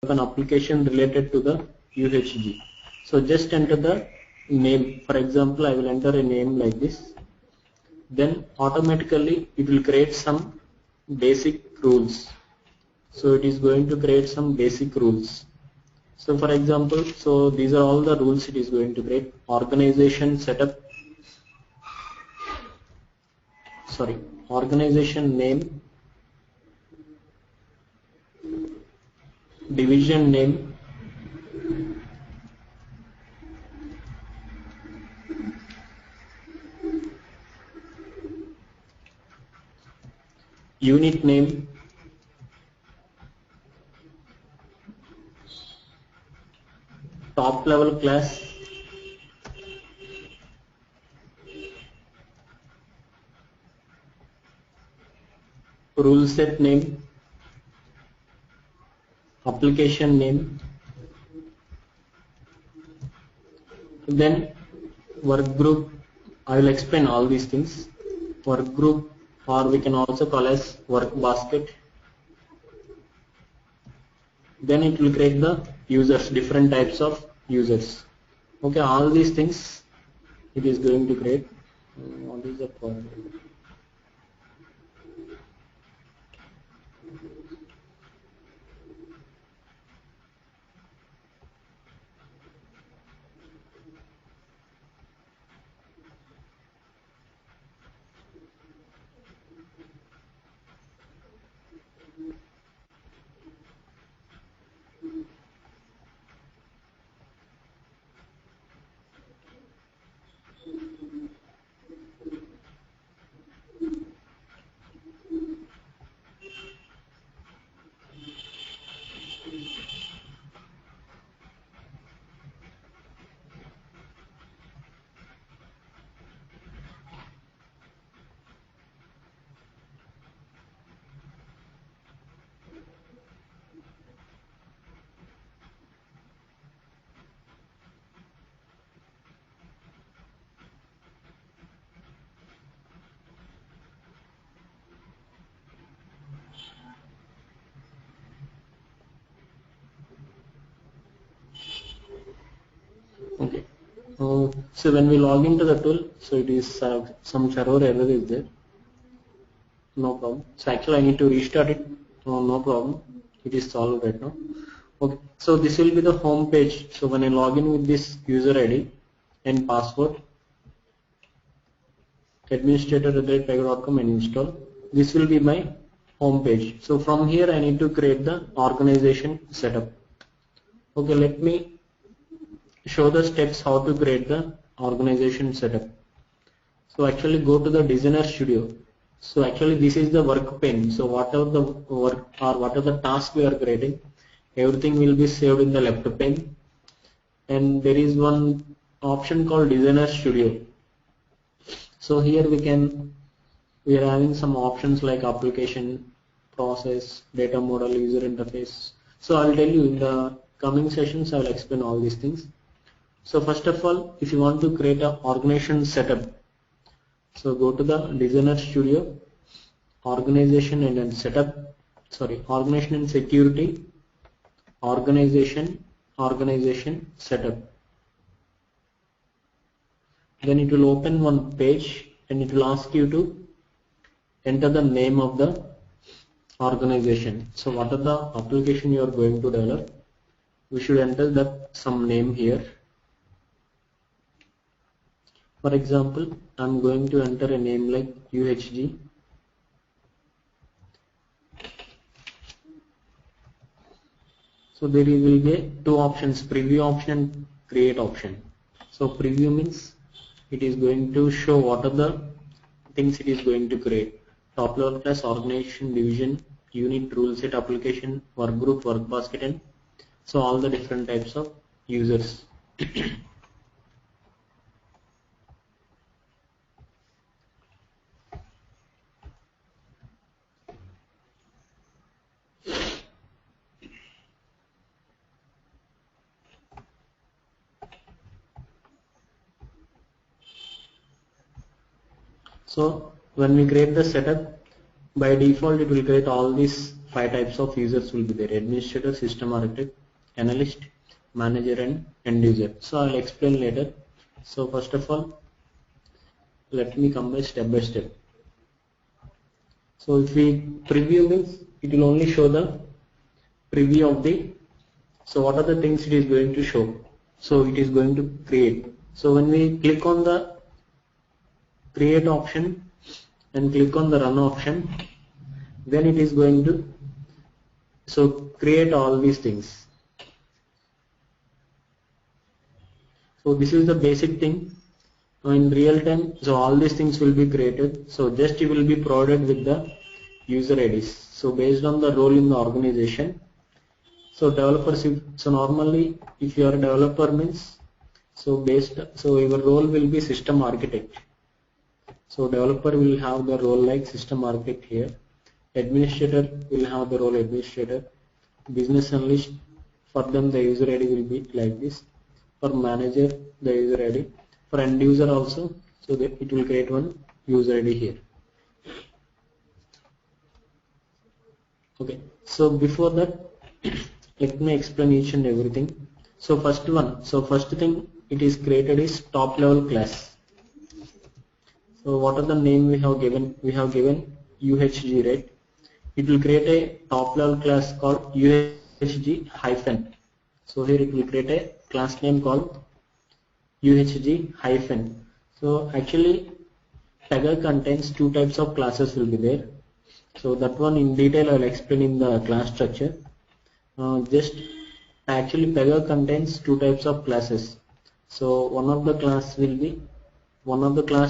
an application related to the UHG. So just enter the name. For example, I will enter a name like this. Then automatically it will create some basic rules. So it is going to create some basic rules. So for example, so these are all the rules it is going to create. Organization setup, organization name, division name, unit name, top level class, rule set name, application name, then work group. I will explain all these things. Work group, or we can also call as work basket. Then it will create the users, different types of users. Okay, all these things it is going to create. What is the problem? Okay. So when we log into the tool, so it is some server error is there. No problem. So actually I need to restart it. No problem. It is solved right now. Okay. So this will be the home page. So when I log in with this user ID and password, administrator@pega.com and install. This will be my home page. So from here I need to create the organization setup. Okay, let me show the steps how to create the organization setup. So actually go to the Designer Studio. So actually this is the work pane. So whatever the work or whatever the task we are creating, everything will be saved in the left pane. And there is one option called Designer Studio. So here we are having some options like application, process, data model, user interface. So I'll tell you in the coming sessions I will explain all these things. So first of all, if you want to create an organization setup, so go to the Designer Studio, organization and then setup, organization and security, organization setup. Then it will open one page and it will ask you to enter the name of the organization. So what are the application you are going to develop? We should enter some name here. For example, I am going to enter a name like UHG. So there will be two options, preview option and create option. So preview means it is going to show what are the things it is going to create. Top level class, organization, division, unit, rule set, application, work group, work basket, and so all the different types of users. So when we create the setup, by default it will create all these 5 types of users will be there: administrator, system architect, analyst, manager, and end user. So I'll explain later. So first of all, let me come by step. So if we preview means, it will only show the preview of the, so what are the things it is going to show. So it is going to create. So when we click on the create option and click on the run option, then it is going to create all these things. So this is the basic thing. In real time, so all these things will be created. So just you will be provided with the user IDs. So based on the role in the organization. So developers, so normally if you are a developer means, so your role will be system architect. So developer will have the role like system architect here. Administrator will have the role administrator. Business analyst, for them the user ID will be like this. For manager, the user ID. For end user also, so that it will create one user ID here. Okay, so before that, let me explain each and everything. So first thing it is created is top level class. So what are the name we have given? We have given UHG, right? It will create a top level class called UHG hyphen. So here it will create a class name called UHG hyphen. So actually Pega contains 2 types of classes will be there. So that one in detail I will explain in the class structure. Actually Pega contains 2 types of classes. So one of the class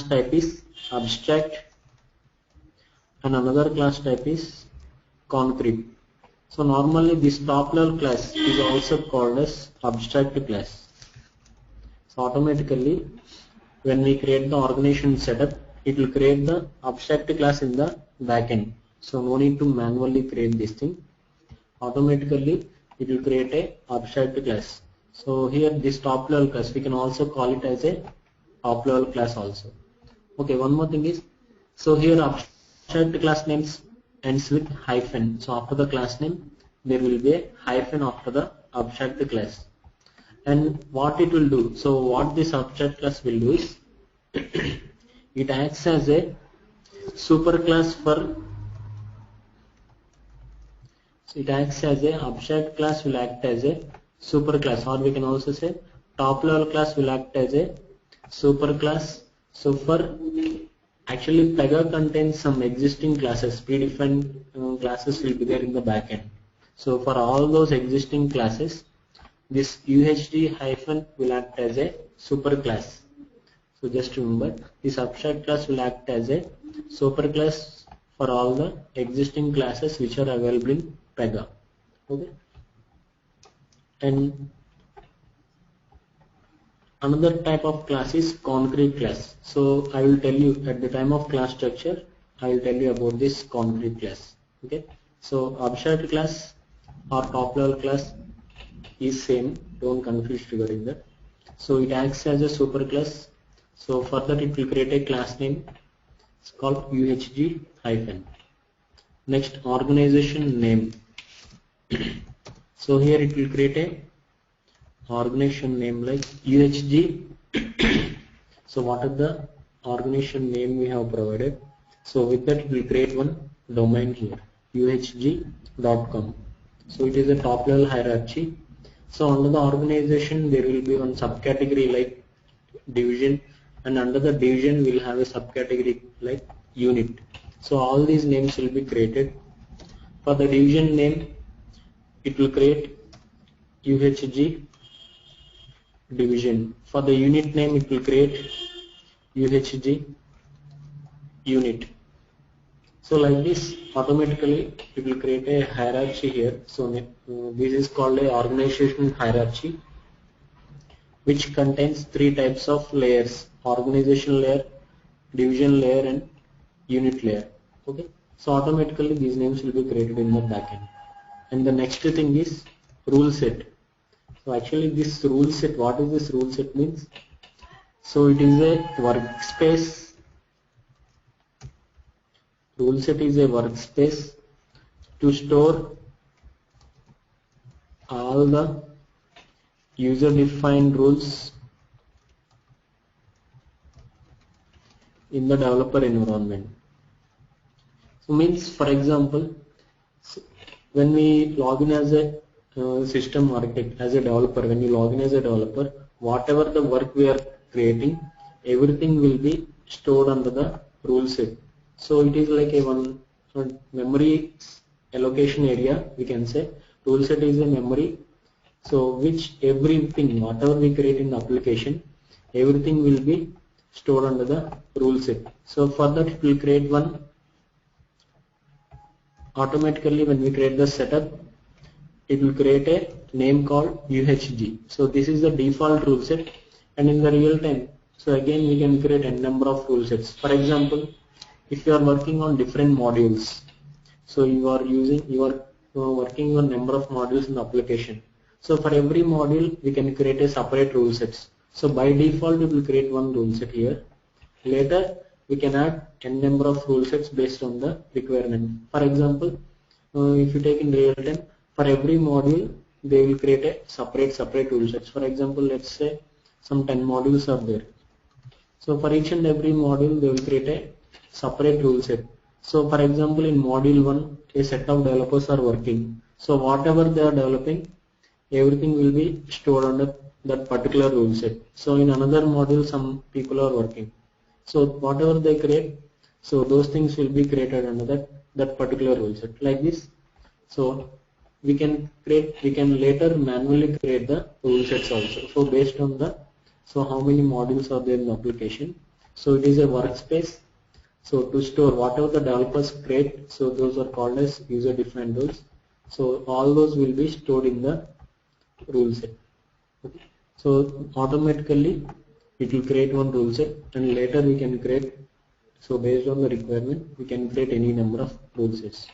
type is abstract and another class type is concrete. So normally this top level class is also called as abstract class. So automatically when we create the organization setup, it will create the abstract class in the backend. So no need to manually create this thing. Automatically it will create a abstract class. So here this top level class, we can also call it as a top level class also. Okay, one more thing is, so here abstract class names ends with hyphen. So after the class name there will be a hyphen after the abstract class. And what it will do, so what this abstract class will do is it acts as a superclass for, so it acts as a abstract class will act as a superclass, or we can also say top level class will act as a superclass. So for actually Pega contains some existing classes, predefined classes will be there in the backend. So for all those existing classes, this UHG hyphen will act as a superclass. So just remember, this abstract class will act as a superclass for all the existing classes which are available in Pega. Okay. And another type of class is concrete class. So I will tell you at the time of class structure, I will tell you about this concrete class. Okay. So abstract class or top level class is same, don't confuse regarding that. So it acts as a superclass. So for that it will create a class name, it's called UHG hyphen. Next, organization name. So here it will create a organization name like UHG. So what are the organization name we have provided? So with that it will create one domain here, uhg.com. So it is a top level hierarchy. So under the organization there will be one subcategory like division, and under the division we will have a subcategory like unit. So all these names will be created. For the division name it will create UHG division. For the unit name it will create UHG unit. So like this automatically it will create a hierarchy here. So this is called a organization hierarchy, which contains 3 types of layers: organization layer, division layer, and unit layer. Okay. So automatically these names will be created in the backend. And the next thing is rule set. So actually this rule set, what is this rule set means? So it is a workspace. Rule set is a workspace to store all the user defined rules in the developer environment. So means, for example, when we log in as a system architect, as a developer, when you log in as a developer, whatever the work we are creating, everything will be stored under the rule set. So it is like a one memory allocation area, we can say. Rule set is a memory, so which everything, whatever we create in the application, everything will be stored under the rule set. So for that, it will create one automatically. When we create the setup, it will create a name called UHG. So this is the default rule set, and in the real time, so again we can create a number of rule sets. For example, if you are working on different modules, so you are working on number of modules in the application. So for every module we can create a separate rule sets. So by default it will create one rule set here. Later we can add n number of rule sets based on the requirement. For example, if you take in real time, for every module they will create a separate rule sets. For example, let's say some 10 modules are there. So for each and every module they will create a separate rule set. So for example, in module 1 a set of developers are working. So whatever they are developing, everything will be stored under that particular rule set. So in another module some people are working. So whatever they create, so those things will be created under that particular rule set, like this. So we can later manually create the rule sets also. So based on how many modules are there in the application. So it is a workspace. So to store whatever the developers create, so those are called as user defined rules. So all those will be stored in the rule set. Okay. So automatically it will create one rule set, and later we can create, so based on the requirement we can create any number of rule sets.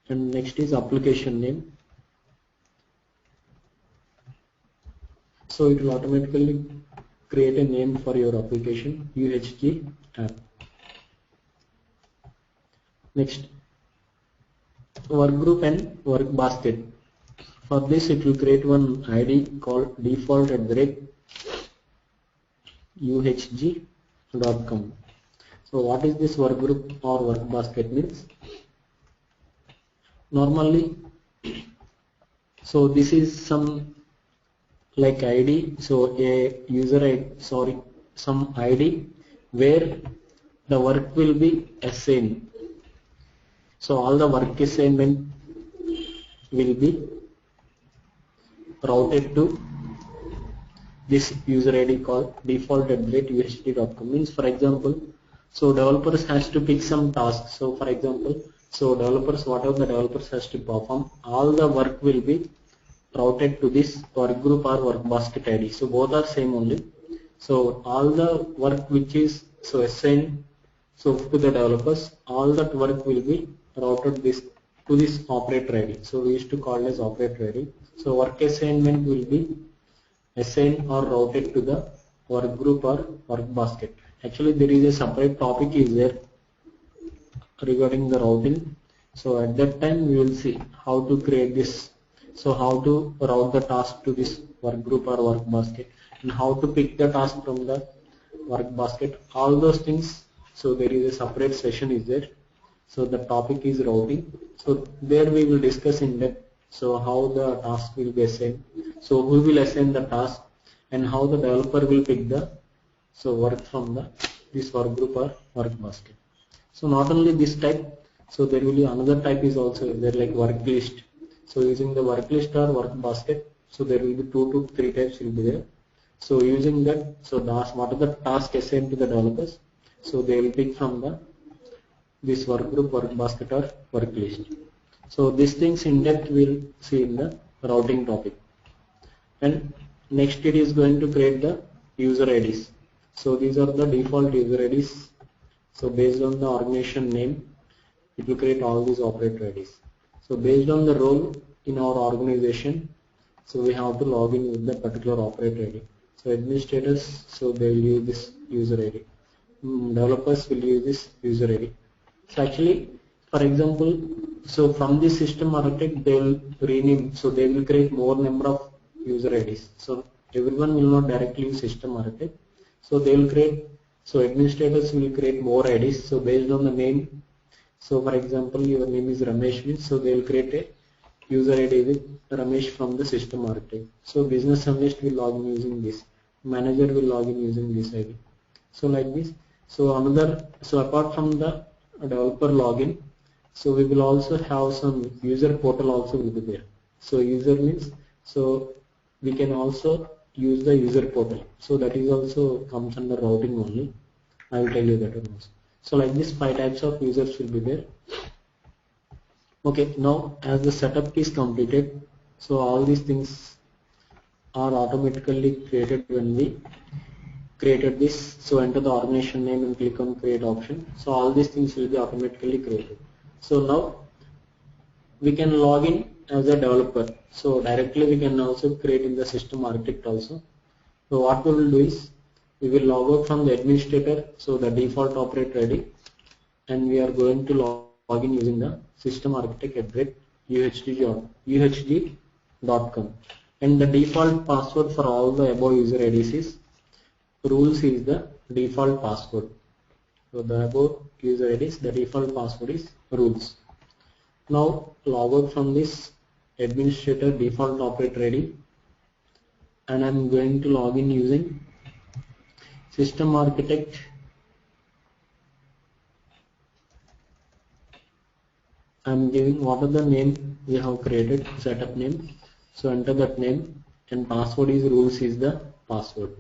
And next is application name. So it will automatically create a name for your application, UHG app. Next, work group and work basket. For this it will create one ID called default@uhg.com. So what is this work group or work basket means? Normally, so this is some like ID, so a user ID, some ID where the work will be assigned. So all the work assignment will be routed to this user ID called default@uhg.com. Means, for example, so developers has to pick some tasks. So for example, so developers, whatever the developers has to perform, all the work will be routed to this work group or work basket ID. So both are same only. So all the work which is so assigned to the developers, all that work will be routed to this operator ID. So we used to call it as operator ID. So work assignment will be assigned or routed to the work group or work basket. Actually there is a separate topic is there regarding the routing. So at that time we will see how to create this. So how to route the task to this work group or work basket, and how to pick the task from the work basket, all those things. So there is a separate session is there. So the topic is routing. So there we will discuss in depth. So how the task will be assigned. So who will assign the task, and how the developer will pick the work from this work group or work basket. So not only this type, so there will be another type is also there, like work list. So using the work list or work basket, so there will be 2 to 3 types will be there. So using that, so what are the tasks assigned to the developers? So they will pick from this work group, work basket or work list. So these things in depth we'll see in the routing topic. And next it is going to create the user IDs. So these are the default user IDs. So based on the organization name, it will create all these operator IDs. So based on the role in our organization, so we have to log in with the particular operator ID. So administrators, so they will use this user ID. Developers will use this user ID. So actually, for example, so from this system architect they will rename, so they will create more number of user IDs. So everyone will not directly use system architect, so they will create, so administrators will create more IDs, so based on the name. So for example, your name is Ramesh means, so they will create a user ID with Ramesh from the system architect. So business analyst will log in using this, manager will log in using this ID. So like this. So another, so apart from the developer login, so we will also have some user portal also will be there. So user means, so we can also use the user portal. So that is also comes under routing only. I will tell you that also. So like this 5 types of users will be there. Okay, now as the setup is completed, so all these things are automatically created when we created this. So enter the organization name and click on create option. So all these things will be automatically created. So now we can log in as a developer. So directly we can also create in the system architect also. So what we will do is we will log out from the administrator, so the default operator ID, and we are going to log in using the system architect @uhg.com, and the default password for all the above user IDs is rules is the default password. So the above user IDs, the default password is rules. Now log out from this administrator default operator ID, and I am going to log in using system architect I am giving what are the name we have created, setup name. So enter that name, and password is rules is the password.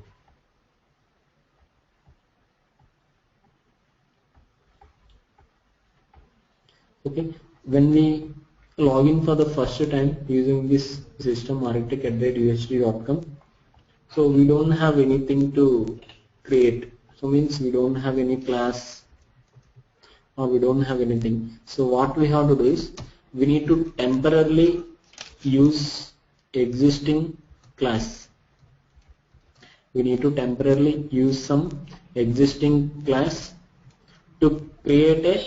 Okay, when we log in for the first time using this system architect @uhg.com, so we don't have anything to create. So means we don't have any class or we don't have anything. So what we have to do is we need to temporarily use existing class. We need to temporarily use some existing class to create a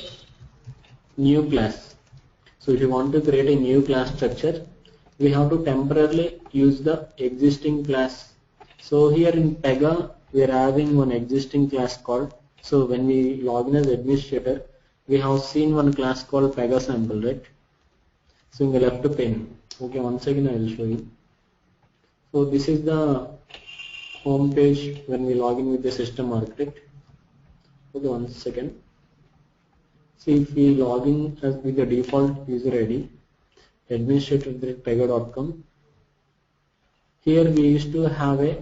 new class. So if you want to create a new class structure, we have to temporarily use the existing class. So here in Pega we are having one existing class called, so when we log in as administrator, we have seen one class called Pega sample, right? So in the left pane, okay, once again I will show you. So this is the home page when we log in with the system architect. Okay, 1 second. See, if we log in as with the default user ID, administrator@pega.com, here we used to have a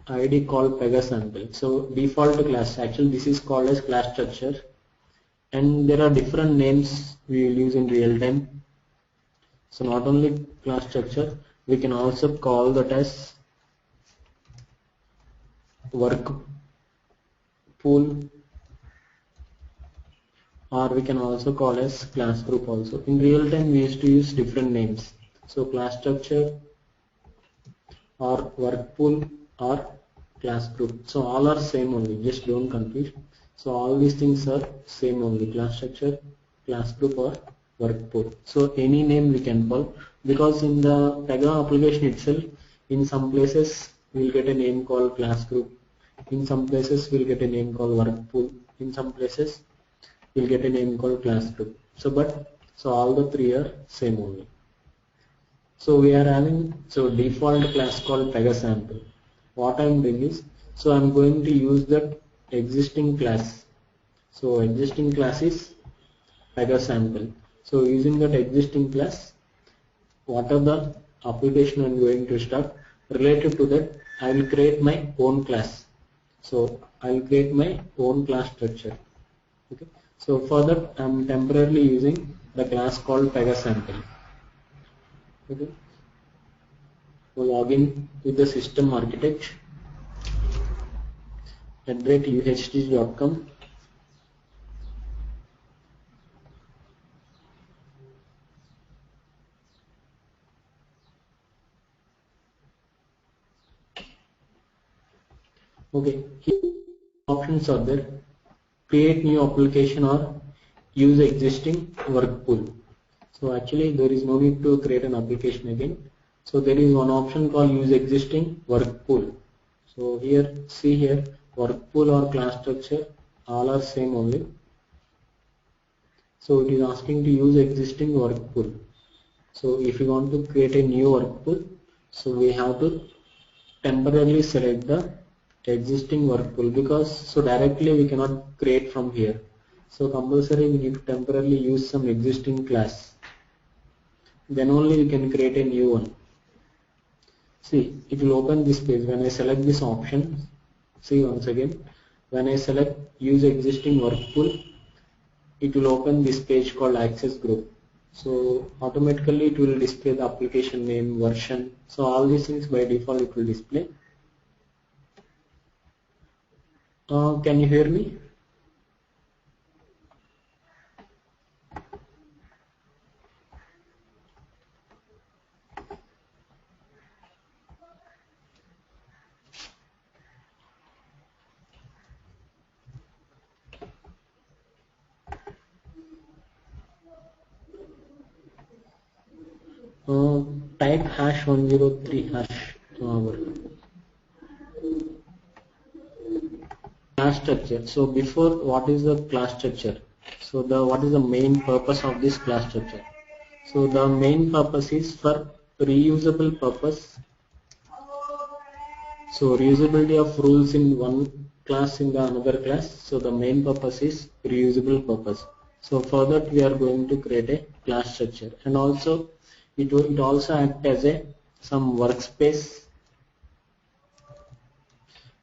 ID called Pega sample. So default class, actually this is called as class structure, and there are different names we will use in real time. So not only class structure, we can also call that as work pool, or we can also call as class group also. In real time we used to use different names. So class structure or work pool or class group. So all are same only, just don't confuse. So all these things are same only, class structure, class group or work pool. So any name we can call, because in the Pega application itself, in some places we'll get a name called class group, in some places we'll get a name called work pool, in some places we'll get a name called class group. So all the three are same only. So we are having default class called Pega sample. What I am doing is, so I am going to use that existing class. So existing class is Pega sample. So using that existing class, what are the application I am going to start, related to that I will create my own class. So I will create my own class structure. Okay. So for that I am temporarily using the class called Pega sample. Okay. So log in with the system architect @uhg.com. Okay, here options are there: create new application or use existing work pool. So actually there is no need to create an application again. So there is one option called use existing work pool. So here, see here, work pool or class structure all are same only. So it is asking to use existing work pool. So if you want to create a new work pool, so we have to temporarily select the existing work pool, because so directly we cannot create from here. So compulsory we need to temporarily use some existing class. Then only we can create a new one. See, it will open this page. When I select this option, see once again, when I select use existing work pool, it will open this page called access group. So automatically it will display the application name, version. So all these things by default it will display. Can you hear me? Type #103 hash class structure. So before, what is the class structure? So what is the main purpose of this class structure? So the main purpose is for reusable purpose. So reusability of rules in one class in the another class. So the main purpose is reusable purpose. So for that we are going to create a class structure, and also it also act as a some workspace,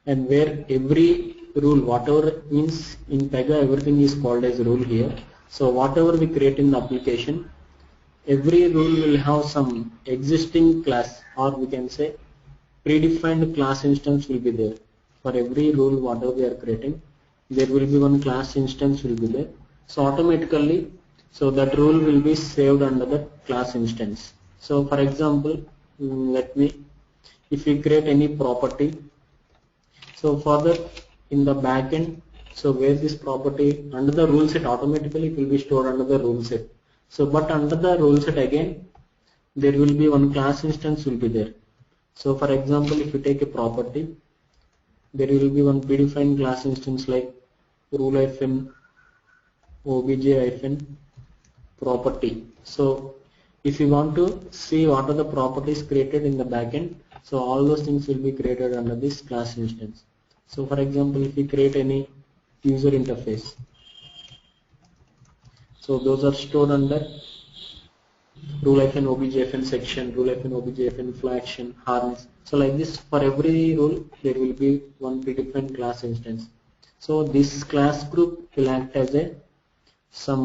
and where every rule, whatever means in Pega everything is called as rule here. So whatever we create in the application, every rule will have some existing class, or we can say predefined class instance will be there. For every rule whatever we are creating, there will be one class instance will be there. So automatically, so that rule will be saved under the class instance. So for example, if we create any property, so for that in the backend, so where this property under the rule set, automatically it will be stored under the rule set. So but under the rule set again, there will be one class instance will be there. So for example, if you take a property, there will be one predefined class instance like rule-obj-property. So if you want to see what are the properties created in the backend, so all those things will be created under this class instance. So for example, if we create any user interface, so those are stored under rule-obj section, rule-obj flow action, harness. So like this, for every rule there will be one predefined class instance. So this class group will act as a some